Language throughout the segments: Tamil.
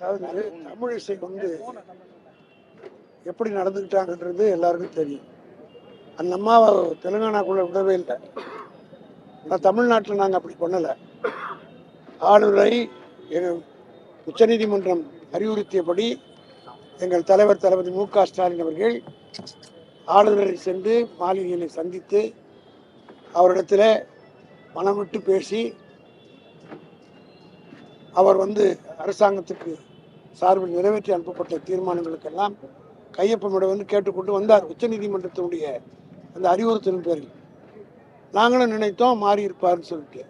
அதாவது தமிழிசை எப்படி நடந்துக்கிட்டாங்கன்றது எல்லாருக்கும் தெரியும். அந்த அம்மாவை தெலுங்கானாக்குள்ள விடவே இல்லை. ஆனால் தமிழ்நாட்டில் நாங்கள் அப்படி பண்ணலை. ஆளுநரை உச்சநீதிமன்றம் அறிவுறுத்தியபடி எங்கள் தலைவர் தளபதி மு.க. ஸ்டாலின் அவர்கள் ஆளுநரை சென்று மாளிகையில் சந்தித்து அவரிடத்தில் மனம் விட்டு பேசி அவர் அரசாங்கத்துக்கு சார்பில் நிறைவேற்றி அனுப்பப்பட்ட தீர்மானங்களுக்கெல்லாம் கையொப்பமிட கேட்டுக்கொண்டு வந்தார். உச்சநீதிமன்றத்தினுடைய அந்த அறிவுறுத்தலின் பேரில் நாங்களும் நினைத்தோம் மாறி இருப்பார்னு சொல்லிட்டு.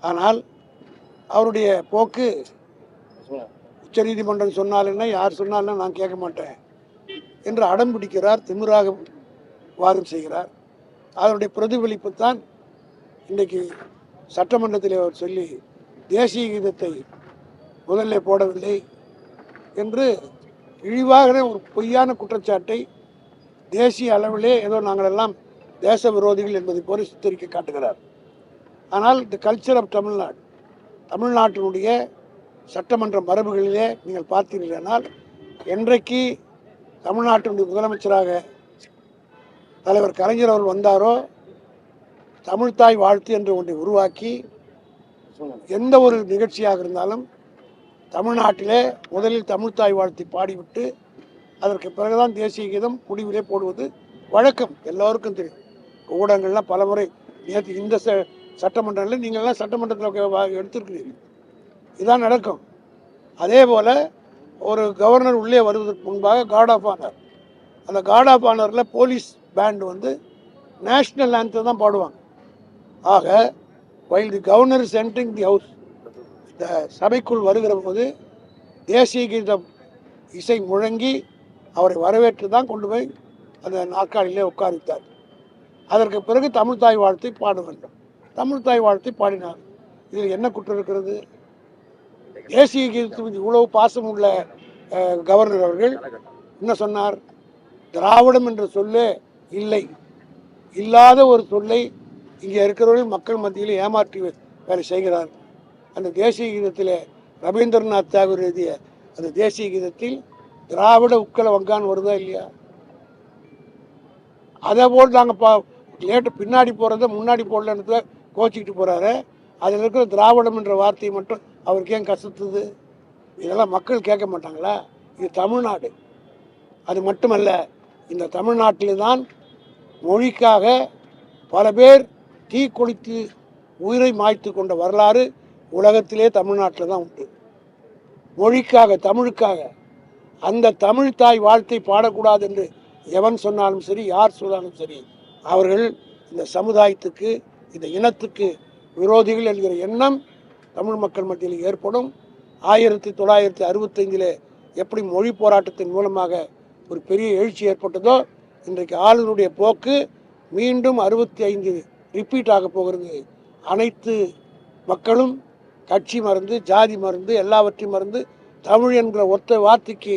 ஆனால் அவருடைய போக்கு உச்சநீதிமன்றம் சொன்னால் என்ன, யார் சொன்னாலும் நான் கேட்க மாட்டேன் என்று அடம் பிடிக்கிறார், திமிராக வாதம் செய்கிறார். அதனுடைய பிரதிபலிப்பு தான் இன்றைக்கு சட்டமன்றத்தில் அவர் சொல்லி தேசிய கீதத்தை முதல்ல போடவில்லை என்று இழிவாக ஒரு பொய்யான குற்றச்சாட்டை தேசிய அளவிலே ஏதோ நாங்கள் எல்லாம் தேச விரோதிகள் என்பதை போல சித்தரிக்க காட்டுகிறார். ஆனால் தி கல்ச்சர் ஆஃப் தமிழ்நாடு, தமிழ்நாட்டினுடைய சட்டமன்ற மரபுகளிலே நீங்கள் பார்த்தீர்களானால், என்றைக்கு தமிழ்நாட்டினுடைய முதலமைச்சராக தலைவர் கலைஞர் அவர்கள் வந்தாரோ தமிழ்தாய் வாழ்த்து என்று ஒன்றை உருவாக்கி எந்த ஒரு நிகழ்ச்சியாக இருந்தாலும் தமிழ்நாட்டிலே முதலில் தமிழ்தாய் வாழ்த்தை பாடிவிட்டு அதற்கு பிறகுதான் தேசிய கீதம் முடிவிலே போடுவது வழக்கம். எல்லோருக்கும் தெரியும். ஊடகங்கள்லாம் பல முறை நேற்று இந்த சட்டமன்றத்தில் நீங்கள்லாம் சட்டமன்றத்தில் எடுத்திருக்கிறீர்கள். இதுதான் நடக்கும். அதே போல் ஒரு கவர்னர் உள்ளே வருவதற்கு முன்பாக கார்ட் ஆஃப் ஆனர், அந்த கார்ட் ஆஃப் ஆனரில் போலீஸ் பேண்டு நேஷ்னல் ஆந்தம் தான் பாடுவாங்க. ஆக while the governor is entering the house, இந்த சபைக்குள் வருகிற போது தேசிய கீதம் இசை முழங்கி அவரை வரவேற்று தான் கொண்டு போய் அந்த நாற்காலியிலே உட்காரித்தார். அதற்கு பிறகு தமிழ்தாய் வாழ்த்தை பாட வேண்டும். தமிழ்தாய் வாழ்த்தை பாடினார். இதில் என்ன குற்றம் இருக்கிறது? தேசிய கீதத்தின் இவ்வளவு பாசம் உள்ள கவர்னர் அவர்கள் என்ன சொன்னார்? திராவிடம் என்ற சொல்லே இல்லை, இல்லாத ஒரு சொல்லை இங்கே இருக்கிறவர்கள் மக்கள் மத்தியில் ஏமாற்றி வேலை செய்கிறார். அந்த தேசிய கீதத்தில் ரவீந்திரநாத் தாகூர் எழுதிய அந்த தேசிய கீதத்தில் திராவிட உக்கல வங்கான் வருதா இல்லையா? அதே போல் நாங்கள் லேட்டு பின்னாடி போகிறத முன்னாடி போடலன்னு கோச்சிக்கிட்டு போகிறாரு. அதில் இருக்கிற திராவிடம் என்ற வார்த்தையை மட்டும் அவருக்கு ஏன் கசத்துது? இதெல்லாம் மக்கள் கேட்க மாட்டாங்களா? இது தமிழ்நாடு. அது மட்டுமல்ல, இந்த தமிழ்நாட்டில் தான் மொழிக்காக பல பேர் தீ கொளுத்தி உயிரை மாய்த்து கொண்ட வரலாறு உலகத்திலே தமிழ்நாட்டில் தான் உண்டு. மொழிக்காக, தமிழுக்காக. அந்த தமிழ் தாய் வாழ்த்தை பாடக்கூடாது என்று எவன் சொன்னாலும் சரி, யார் சொன்னாலும் சரி, அவர்கள் இந்த சமுதாயத்துக்கு, இந்த இனத்துக்கு விரோதிகள் என்கிற எண்ணம் தமிழ் மக்கள் மத்தியில் ஏற்படும். 1965 எப்படி மொழி போராட்டத்தின் மூலமாக ஒரு பெரிய எழுச்சி ஏற்பட்டதோ, இன்றைக்கு ஆளுநருடைய போக்கு மீண்டும் 65 ரிப்பீட் ஆக போகிறது. அனைத்து மக்களும் கட்சி மறந்து, ஜாதி மறந்து, எல்லாவற்றையும் மறந்து தமிழ் என்கிற ஒத்த வார்த்தைக்கு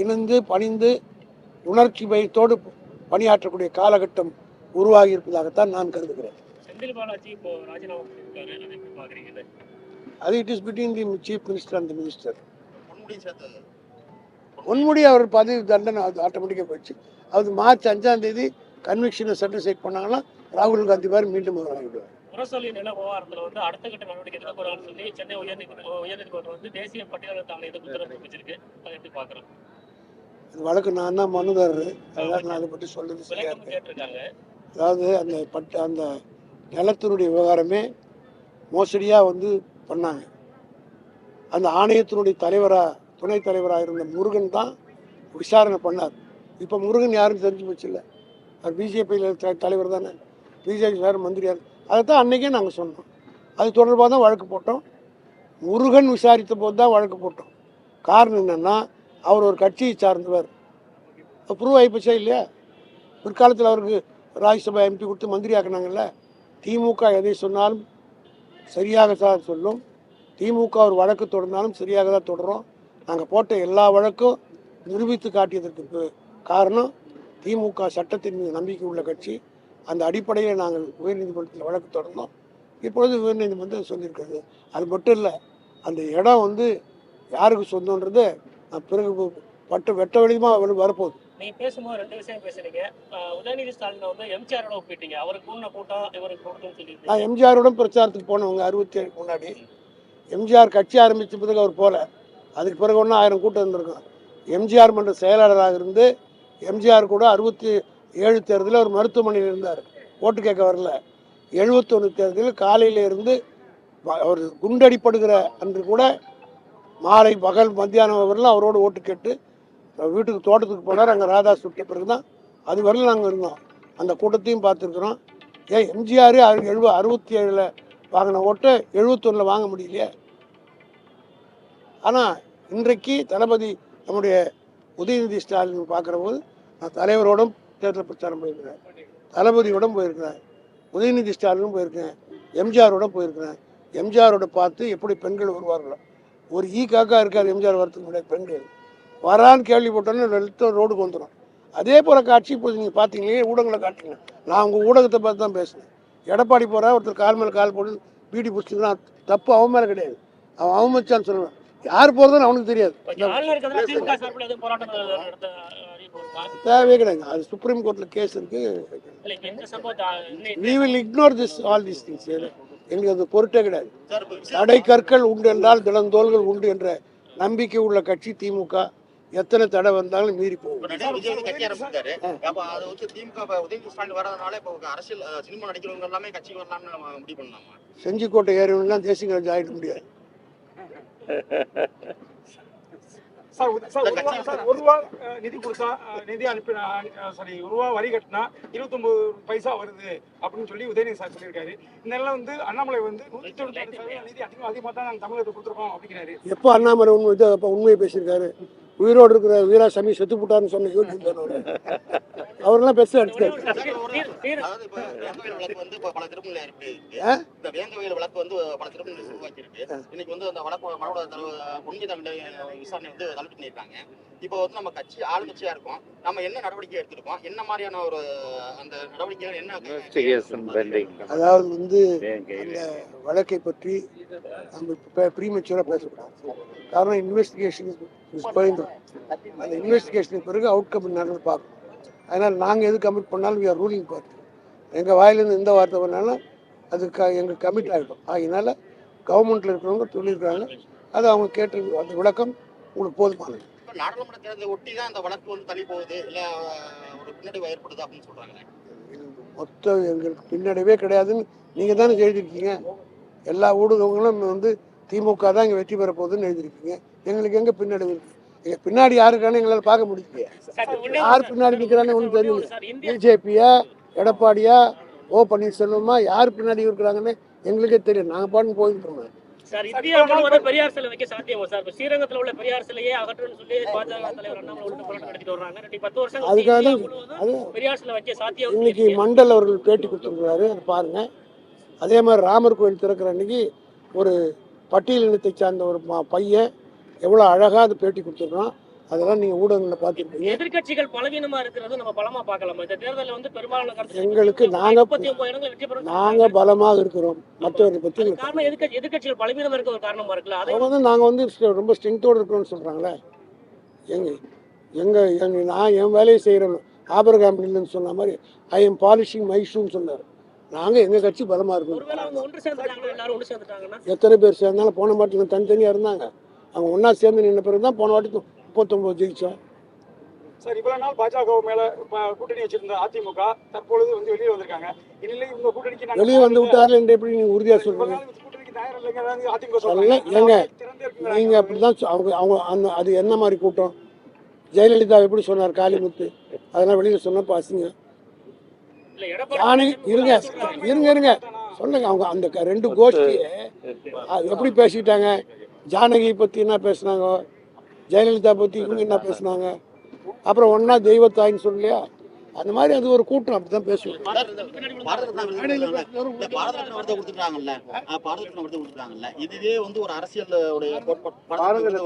இணைந்து பணிந்து உணர்ச்சி பயத்தோடு பணியாற்றக்கூடிய காலகட்டம் உருவாகி இருப்பதாகத்தான் நான் கருதுகிறேன். அது it is between the chief minister and the minister. Ponmudi அவர் பதவி தண்டனை ஆட்டோமேட்டிக்காக போயிடுச்சு. அது மார்ச் 5ஆம் தேதி கன்விக்ஷனை சர்டிஃபைட் பண்ணாங்கன்னா ராகுல் காந்தி பேர் மீண்டும் அவர் ஆகிவிடுவார். முரசொலி நில விவகாரத்தில் அடுத்த கட்ட நடவடிக்கை எடுக்கப்படும் சொல்லி சென்னை உயர்நீதிமன்றம் தேசிய பட்டியலில் ஆணையத்துக்கு உத்தரவு பிறப்பிச்சிருக்கு. அதை எப்படி பார்க்குறோம்? இது வழக்கு நான் தான் மனுதாரர். அதாவது நான் அதை பற்றி சொல்லுறது கேட்டிருக்காங்க. அதாவது அந்த நிலத்தினுடைய விவகாரமே மோசடியாக பண்ணாங்க. அந்த ஆணையத்தினுடைய துணைத் தலைவராக இருந்த முருகன் தான் விசாரணை பண்ணார். இப்போ முருகன் யாருன்னு தெரிஞ்சு போச்சு இல்லை, அவர் பிஜேபியில் தலைவர் தானே, பிஜேபி சார் மந்திரியார். அதை தான் அன்றைக்கே நாங்கள் சொன்னோம். அது தொடர்பாக தான் வழக்கு போட்டோம். முருகன் விசாரித்த போது தான் வழக்கு போட்டோம். காரணம் என்னென்னா, அவர் ஒரு கட்சியை சார்ந்தவர். ப்ரூவ் ஆகிப்போச்சா இல்லையா? பிற்காலத்தில் அவருக்கு ராஜ்யசபா எம்பி கொடுத்து மந்திரி ஆக்கினாங்கல்ல. திமுக எதை சொன்னாலும் சரியாக தான் சொல்லும். திமுக ஒரு வழக்கு தொடர்ந்தாலும் சரியாக தான் தொடரும். நாங்கள் போட்ட எல்லா வழக்கும் நிரூபித்து காட்டியதற்கு காரணம் திமுக சட்டத்தின் மீது நம்பிக்கை உள்ள கட்சி. அந்த அடிப்படையில் நாங்கள் உயர்நீதிமன்றத்தில் வழக்கு தொடர்ந்தோம். இப்பொழுது உயர்நீதிமன்றம் சொல்லியிருக்கிறது. அது மட்டும் இல்லை, அந்த இடம் யாருக்கு சொந்தன்றது பிறகு வெட்ட வெளியமாக வரப்போகுது. நீங்க பேசும்போது ரெண்டு விஷயம் பேசுறீங்க. உதயநிதி ஸ்டாலின் வந்து எம்ஜிஆரோட ஒப்பிட்டீங்க. அவருக்கு கூடின கூட்டம் இவருக்கு கூட்டம்னு சொல்லியிருந்தீங்க. நான் எம்ஜிஆரோட பிரச்சாரத்துக்கு போனவங்க 67 முன்னாடி. எம்ஜிஆர் கட்சி ஆரம்பித்த பிறகு அவர் போகல. அதுக்கு பிறகு ஒன்றும் 1000 கூட்டம் இருந்திருக்கும். எம்ஜிஆர் மன்ற செயலாளராக இருந்து எம்ஜிஆர் கூட 67 தேர்தலில் அவர் மருத்துவமனையில் இருந்தார். ஓட்டு கேட்க வரல. 71 தேர்தலில் காலையில் இருந்து அவர் குண்டடிப்படுகிற அன்று கூட மாலை பகல் மத்தியானம் வரலாம் அவரோட ஓட்டு கேட்டு வீட்டுக்கு தோட்டத்துக்கு போனார். அங்கே ராதா சுட்ட பிறகு தான் அது வரல நாங்கள் இருந்தோம். அந்த கூட்டத்தையும் பார்த்துருக்குறோம். ஏன் எம்ஜிஆர் 67 வாங்கின ஓட்டை 71 வாங்க முடியலையே. ஆனால் இன்றைக்கு தளபதி நம்முடைய உதயநிதி ஸ்டாலின் பார்க்குற போது நான் தலைவரோடும் தேர்தல் பிரச்சாரம் போயிருக்கிறேன், தளபதியோடும் போயிருக்கிறேன், உதயநிதி ஸ்டாலினும் போயிருக்கேன், எம்ஜிஆரோட போயிருக்கிறேன். எம்ஜிஆரோட பார்த்து எப்படி பெண்கள் வருவார்களோ, ஒரு காக்கா இருக்காது எம்ஜிஆர் வரத்துக்கு முன்னாடி பெண்கள் வரான்னு கேள்விப்பட்டோன்னு வெளுத்த ரோடுக்கு வந்துடும். அதே போல் காட்சி இப்போ நீங்கள் பார்த்தீங்களே, ஊடகங்களை காட்டிங்க. நான் உங்கள் ஊடகத்தை பார்த்து தான் பேசுனேன். எடப்பாடி போகிறா ஒருத்தர் கால் மேலே கால் போட்டு பீடி பிடிச்சிக்கிறான், தப்பு அவன் மேலே கிடையாது, அவன் அவமதிச்சான்னு சொல்லுவேன். யார் போகிறதுன்னு அவனுக்கு தெரியாது. தேவையே கிடையாது. அது சுப்ரீம் கோர்ட்டில் கேஸ் இருக்கு. we will ignore this all these things. எங்களுக்கு அது பொருட்டே கிடையாது. தடை கற்கள் உண்டு என்றால் திளந்தோள்கள் உண்டு என்ற நம்பிக்கை உள்ள கட்சி திமுக. எத்தனை தடை வந்தாலும் மீறி போகும். செஞ்சிக்கோட்டை ஏறியவங்கலாம் தேசிய ஆகிட முடியாது. நிதி கொடுத்தா நிதி அனுப்பி ரூபா வரி கட்டினா 29 பைசா வருது அப்படின்னு சொல்லி உதயநிதி சார் சொல்லியிருக்காரு. இந்த நிலை வந்து அண்ணாமலை வந்து 192% நிதி அதிகமாக தான் நாங்கள் தமிழகத்தை கொடுத்துருக்கோம் அப்படிங்கிறாரு. எப்போ அண்ணாமலை உண்மையை பேசியிருக்காரு? உயிரோடு இருக்கிற வீராசாமி செத்து போட்டான்னு சொன்ன யூடியூப் அவரெல்லாம் பெருசாக அடிச்சுக்காரு. இப்போ வந்து நம்ம கட்சி ஆளுங்கட்சியா இருக்கோம், நம்ம என்ன நடவடிக்கை எடுத்திருக்கோம், என்ன மாதிரியான ஒரு அந்த நடவடிக்கைகள் என்ன? அதாவது வந்து அந்த வழக்கை பற்றி நம்ம ப்ரீமெச்சூராக பேசக்கூடாது. காரணம் இன்வெஸ்டிகேஷன் அந்த இன்வெஸ்டிகேஷனுக்கு பிறகு அவுட்கம் என்னன்னு பார்க்கணும். அதனால் நாங்கள் எது கமிட் பண்ணாலும் வி ஆர் ரூலிங் பார்ட்டி. எங்கள் வாயிலேருந்து எந்த வார்த்தை பண்ணாலும் அது எங்களுக்கு கமிட் ஆகிடும். அதனால கவர்மெண்ட்டில் இருக்கிறவங்க சொல்லியிருக்காங்க, அது அவங்க கேட்டு அந்த விளக்கம் உங்களுக்கு போதுமானது. நாடாளுமன்ற தேர்தலை ஒட்டி தான் அந்த வழக்கு வந்து தள்ளி போகுது, இல்லை ஒரு பின்னடைவு ஏற்படுது அப்படின்னு சொல்கிறாங்க. மொத்தம் எங்களுக்கு பின்னடைவே கிடையாதுன்னு நீங்கள் தானே எழுதியிருக்கீங்க. எல்லா ஊடகங்களும் வந்து திமுக தான் இங்கே வெற்றி பெற போகுதுன்னு எழுதியிருக்கீங்க. எங்களுக்கு எங்கே பின்னடைவு இருக்குது? எங்கள் பின்னாடி யாருக்கானு எங்களால் பார்க்க முடியலையே. யார் பின்னாடி நிற்கிறான்னு ஒன்றும் தெரியல. பிஜேபியா, எடப்பாடியா, ஓ பன்னீர்செல்வமா, யார் பின்னாடி இருக்கிறாங்கன்னு எங்களுக்கே தெரியும். நாங்கள் பாட்டு போயிட்டு இருக்கோம். சார், இந்தியாவில் வந்து பெரியார் சிலை வைக்க சாத்தியமா சார்? இப்போ ஸ்ரீரங்கத்தில் உள்ள பெரியார் சிலையே அகற்றணும்னு சொல்லி பாஜக தலைவர் அண்ணாமலை உள்ள போராட்டம் நடத்திட்டு வர்றாங்க. 10 வருஷம் அதுக்காக பெரியார் சிலை வைக்க சாத்தியம். இன்னைக்கு மண்டல் அவர்கள் பேட்டி கொடுத்துருக்காரு, அது பாருங்க. அதே மாதிரி ராமர் கோயில் திறக்கிற அன்னைக்கு ஒரு பட்டியலினத்தை சார்ந்த ஒரு பையன் எவ்வளோ அழகாக அது பேட்டி கொடுத்துருக்கோம். அதெல்லாம் நீங்கள் ஊடகங்களில் பார்த்துருப்பீங்க. எதிர்கட்சிகள் பலவீனமா இருக்கிறது நம்ம பலமா பார்க்கலாமா? இந்த தேர்தலில் வந்து பெரும்பாலான கருத்து எங்களுக்கு நாங்கள் பலமாக இருக்கிறோம். மற்றவர்களை பற்றி காரணம் எதிர்கட்சிகள் பலவீனமா இருக்க ஒரு காரணமா இருக்குல்ல. அதை வந்து நாங்கள் வந்து ரொம்ப ஸ்ட்ரென்த்தோடு இருக்கிறோம்னு சொல்கிறாங்களே. நான் என் வேலையை செய்கிறேன். ஆபரகாம் இல்லைன்னு சொன்ன மாதிரி ஐ எம் பாலிஷிங் மை ஷூன்னு சொன்னார். நாங்கள் எங்கள் கட்சி பலமாக இருக்கோம். எத்தனை பேர் சேர்ந்தாலும் போன மாட்டில் தனித்தனியாக இருந்தாங்க. அவங்க ஒன்றா சேர்ந்து நின்ற பிறகு தான் போன வாட்டி 39 ஜெயிச்சோம். சார், இவ்வளவு நாள் பாஜக மேல கூட்டணி வச்சிருந்த அதிமுக தற்பொழுது வந்து வெளியே வந்திருக்காங்க. இந்நிலையில் இந்த கூட்டணிக்கு வெளியே வந்து விட்டாரு என்று எப்படி நீங்க உறுதியா சொல்றீங்க? ஏங்க நீங்க அப்படிதான் அவங்க அது என்ன மாதிரி கூட்டம்? ஜெயலலிதா எப்படி சொன்னார் காளிமுத்து, அதெல்லாம் வெளியில சொன்ன பாசிங்க. இருங்க இருங்க இருங்க சொல்லுங்க. அவங்க அந்த 2 கோஷ்டியை எப்படி பேசிட்டாங்க? ஜானகி பத்தி என்ன பேசினாங்க, ஜெயலலிதா பத்தி இவங்க என்ன பேசினாங்க, அப்புறம் ஒன்னா தெய்வத்தாயின்னு சொல்லலையா? அந்த மாதிரி அது ஒரு கூட்டம், அப்படிதான் பேசுவோம். இதுவே வந்து ஒரு அரசியல்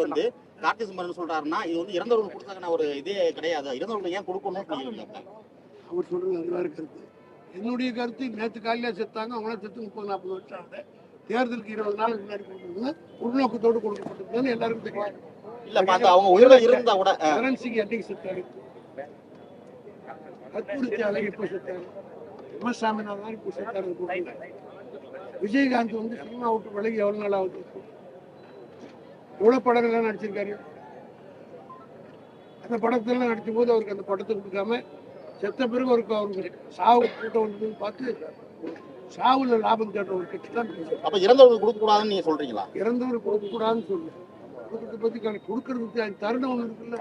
வந்து கார்த்தி சிம்மன் சொல்றாருன்னா இது வந்து இறந்தவர்கள் கொடுத்தாங்கன்னா ஒரு இதே கிடையாது, இறந்தவர்கள் ஏன் கொடுக்கணும் அவர் சொல்றது அது வேற கருத்து. என்னுடைய கருத்து நேற்று காலையில செத்தாங்க, அவங்களாம் செத்து 30-40 வருஷம் ஆகுது. தேர்தலுக்கு 20 நாள் முன்னாடி கொடுக்குறது உள்நோக்கத்தோடு கொடுக்கப்பட்டதுன்னு எல்லாருக்கும் தெரியும். இல்ல இப்ப அவங்க உயிரோட இருந்தா கூட கரன்சிக்கு என்னைக்கு செத்தாரு, கற்பூரி தியாகி எப்போ செத்தாரு, எம்.எஸ். சாமிநாதன் இப்போ செத்தாரு. விஜயகாந்த் வந்து சினிமா விட்டு விலகி எவ்வளவு நாள் ஆகுது, எவ்வளவு படங்கள்லாம் நடிச்சிருக்காரு. அந்த படத்தெல்லாம் நடிக்கும் போது அவருக்கு அந்த படத்தை கொடுக்காம செத்த பிறகு அவருக்கு சாவு கூட்டம் வந்து பார்த்து சாவுல லாபம் தேடுற ஒரு கட்சி தான். அப்ப இறந்தவங்களுக்கு கொடுக்க கூடாதுன்னு நீங்க சொல்றீங்களா? இறந்தவருக்கு கொடுக்க கூடாதுன்னு சொல்லு, கொடுக்கறத பத்தி கொடுக்கறதுக்கு தருணம் ஒன்று இருக்குல்ல,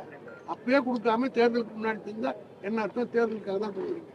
அப்பயே கொடுக்காம தேர்தலுக்கு முன்னாடி தெரிஞ்சா என்ன அர்த்தம், தேர்தலுக்காக தான் கொடுக்குறீங்க.